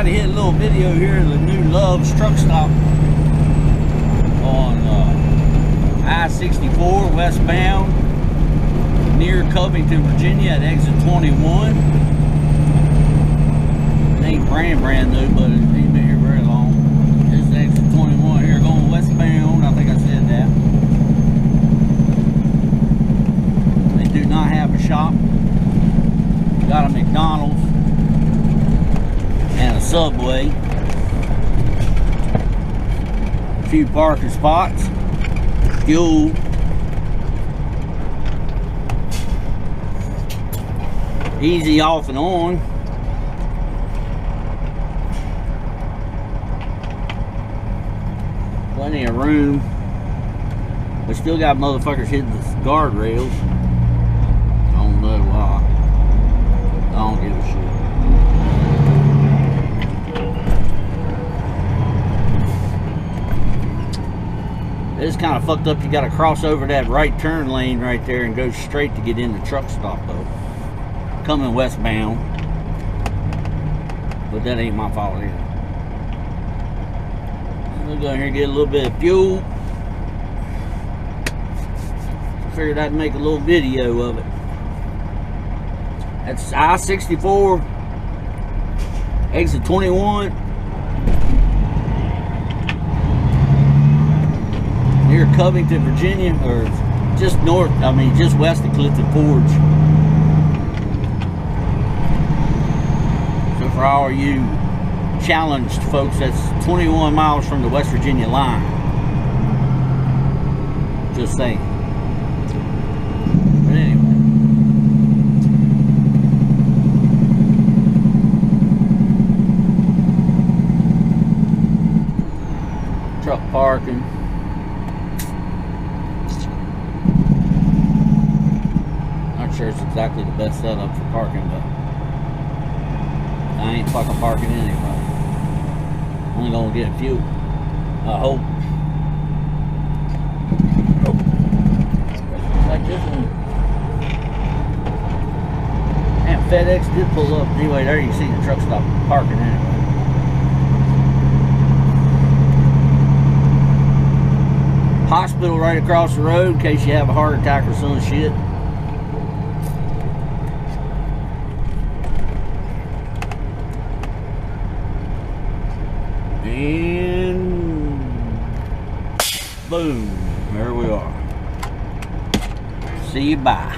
to hit a little video here of the new Love's truck stop on I-64 westbound near Covington, Virginia at exit 21. It ain't brand new, but it ain't been here very long. This is exit 21 here going westbound. I think I said that. They do not have a shop. Got a McDonald's and a Subway. A few parking spots. Fuel. Easy off and on. Plenty of room. We still got motherfuckers hitting the guardrails. I don't know why. I don't give a shit. It's kind of fucked up. You got to cross over that right turn lane right there and go straight to get in the truck stop though. Coming westbound. But that ain't my fault either. We'll go in here and get a little bit of fuel. Figured I'd make a little video of it. That's I-64, exit 21, near Covington, Virginia, or just north, just west of Clifton Forge. So for all you challenged folks, that's 21 miles from the West Virginia line. Just saying. But anyway. Truck parking. Not sure it's exactly the best setup for parking, but I ain't fucking parking anyway. Only gonna get fuel. I hope. Like this one. And FedEx did pull up. Anyway, there you see the truck stop parking anyway. Hospital right across the road in case you have a heart attack or some shit. And boom, there we are. See you, bye.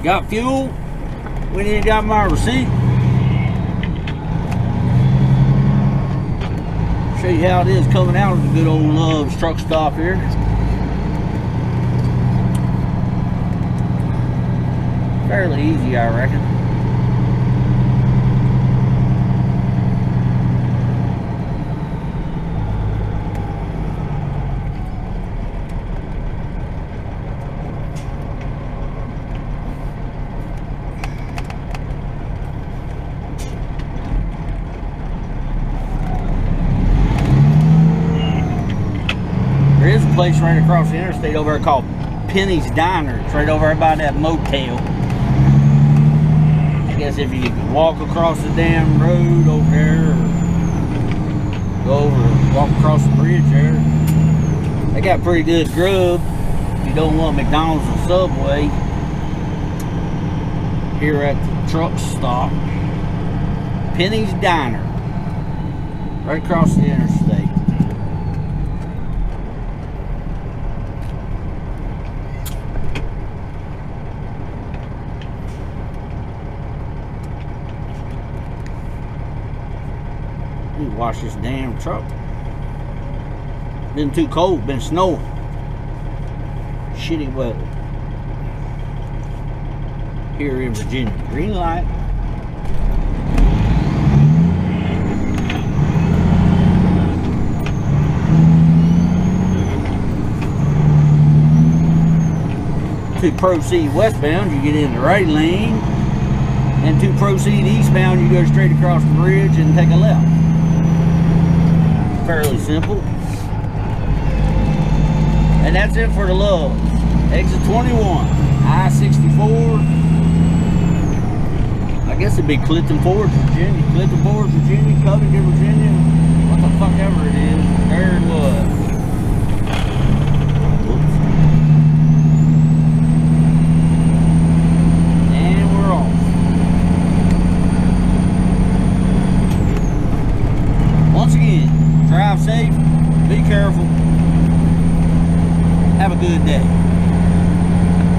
Got fuel? We need to got my receipt. Show you how it is coming out of the good old Love's truck stop here. Fairly easy, I reckon. Place right across the interstate over there called Penny's Diner. It's right over there by that motel. I guess if you walk across the damn road over there, or go over, walk across the bridge there, they got pretty good grub. If you don't want McDonald's or Subway, here at the truck stop, Penny's Diner, right across the interstate. Wash this damn truck. Been too cold, been snowing. Shitty weather. Here in Virginia. Green light. To proceed westbound, you get in the right lane. And to proceed eastbound, you go straight across the bridge and take a left. Fairly simple. And that's it for the Love's. Exit 21, I-64. I guess it'd be Clifton Forge, Virginia. Clifton Forge, Virginia, Covington, Virginia. What the fuck ever it is. There it was. Whoops. And we're off. Once again, drive safe, be careful, have a good day.